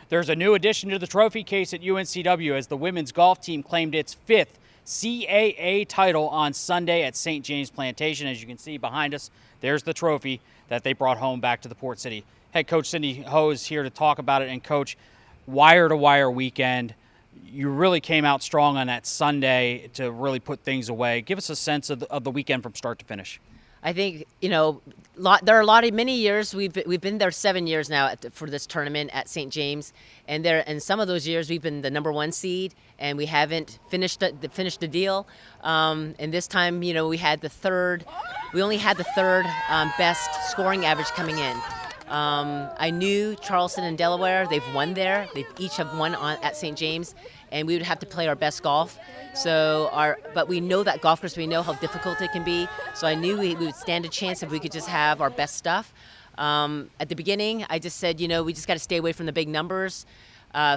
There's a new addition to the trophy case at UNCW as the women's golf team claimed its 5th CAA title on Sunday at St. James Plantation. As you can see behind us, there's the trophy that they brought home back to the Port City. Head coach Cindy Ho is here to talk about it. And coach, wire-to-wire weekend, you really came out strong on that Sunday to really put things away. Give us a sense of the weekend from start to finish. I think, there are many years. We've been there 7 years now for this tournament at St. James, and some of those years we've been the number 1 seed, and we haven't finished the deal. And this time, we only had the third best scoring average coming in. I knew Charleston and Delaware, they've won there. They each have won at St. James, and we would have to play our best golf. But we know that golf course, we know how difficult it can be. So I knew we would stand a chance if we could just have our best stuff. At the beginning, I just said, we just got to stay away from the big numbers.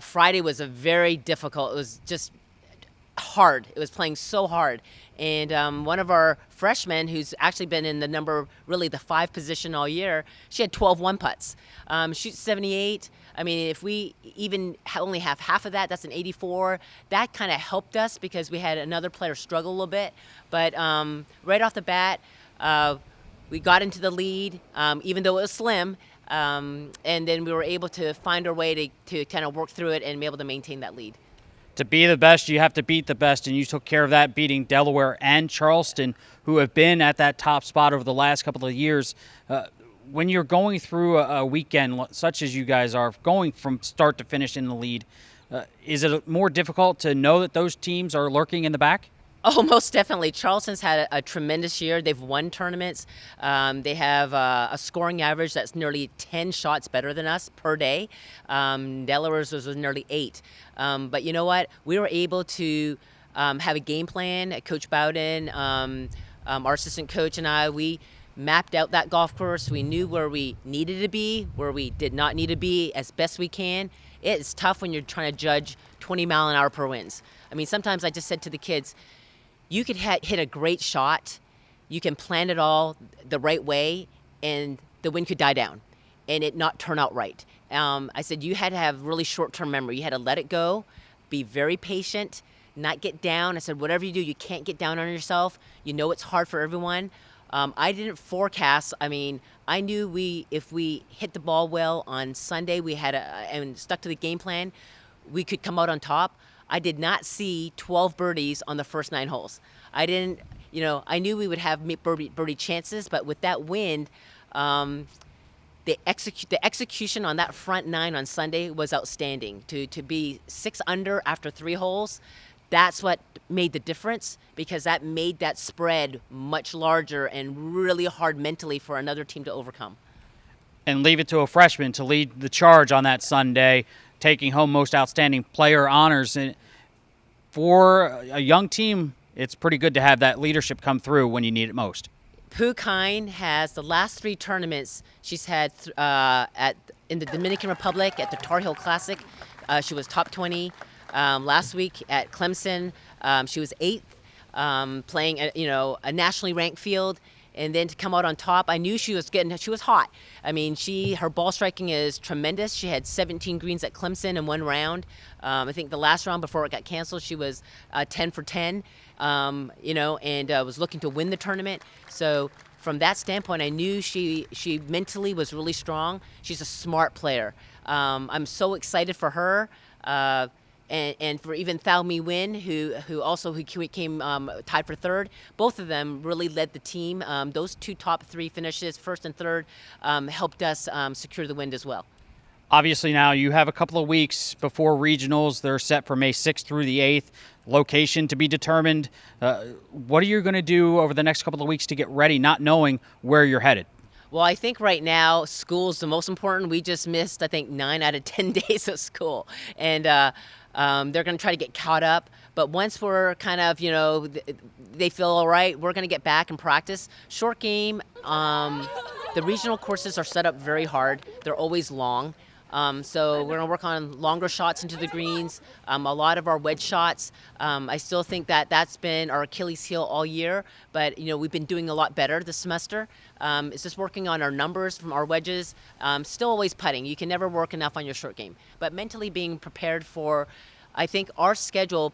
Friday was very difficult. It was just hard. It was playing so hard. And one of our freshmen, who's actually been in the 5 position all year, she had 12 one-putts. Shoots 78. I mean, if we even only have half of that, that's an 84. That kind of helped us because we had another player struggle a little bit. But right off the bat, we got into the lead, even though it was slim. And then we were able to find our way to kind of work through it and be able to maintain that lead. To be the best, you have to beat the best, and you took care of that, beating Delaware and Charleston, who have been at that top spot over the last couple of years. When you're going through a weekend such as you guys are, going from start to finish in the lead, is it more difficult to know that those teams are lurking in the back? Oh, most definitely. Charleston's had a tremendous year. They've won tournaments. They have a scoring average that's nearly 10 shots better than us per day. Delaware's was nearly 8. But you know what? We were able to have a game plan. Coach Bowden, our assistant coach, and I, we mapped out that golf course. We knew where we needed to be, where we did not need to be as best we can. It's tough when you're trying to judge 20-mile-an-hour per winds. I mean, sometimes I just said to the kids, you could hit a great shot, you can plan it all the right way, and the wind could die down and it not turn out right. I said you had to have really short-term memory. You had to let it go, be very patient, not get down. I said whatever you do, you can't get down on yourself. You know it's hard for everyone. I didn't forecast. I mean, I knew if we hit the ball well on Sunday, and stuck to the game plan, we could come out on top. I did not see 12 birdies on the first 9 holes. I didn't, I knew we would have birdie chances, but with that wind, the execution on that front 9 on Sunday was outstanding. To be 6 under after 3 holes, that's what made the difference, because that made that spread much larger and really hard mentally for another team to overcome. And leave it to a freshman to lead the charge on that Sunday, taking home most outstanding player honors. And for a young team, it's pretty good to have that leadership come through when you need it most. Pooh Kine has the last 3 tournaments she's had in the Dominican Republic at the Tar Heel Classic. She was top 20. Last week at Clemson, she was 8th, playing a nationally ranked field. And then to come out on top, I knew she was hot. I mean, her ball striking is tremendous. She had 17 greens at Clemson in 1 round. I think the last round before it got canceled, she was 10 for 10, and was looking to win the tournament. So from that standpoint, I knew she mentally was really strong. She's a smart player. I'm so excited for her. And for even Thao Mi Win, who came tied for 3rd. Both of them really led the team. Those 2 top 3 finishes, 1st and 3rd, helped us secure the win as well. Obviously now you have a couple of weeks before regionals. They're set for May 6th through the 8th. Location to be determined. What are you going to do over the next couple of weeks to get ready, not knowing where you're headed? Well, I think right now school's the most important. We just missed, I think, 9 out of 10 days of school. And they're going to try to get caught up. But once we're kind of, they feel all right, we're going to get back and practice. Short game, the regional courses are set up very hard. They're always long. So we're going to work on longer shots into the greens, a lot of our wedge shots. I still think that that's been our Achilles heel all year, but we've been doing a lot better this semester. It's just working on our numbers from our wedges. Still always putting. You can never work enough on your short game, but mentally being prepared for, I think, our schedule,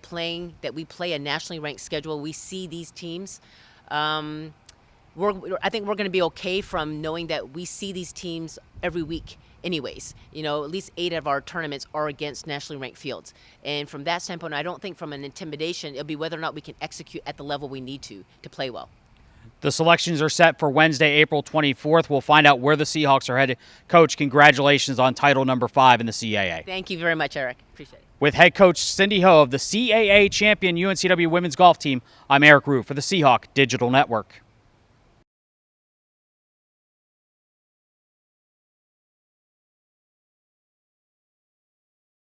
that we play a nationally ranked schedule. We see these teams. I think we're going to be okay from knowing that we see these teams every week anyways. At least 8 of our tournaments are against nationally ranked fields. And from that standpoint, I don't think from an intimidation, it'll be whether or not we can execute at the level we need to play well. The selections are set for Wednesday, April 24th. We'll find out where the Seahawks are headed. Coach, congratulations on title number 5 in the CAA. Thank you very much, Eric. Appreciate it. With head coach Cindy Ho of the CAA champion UNCW women's golf team, I'm Eric Root for the Seahawk Digital Network.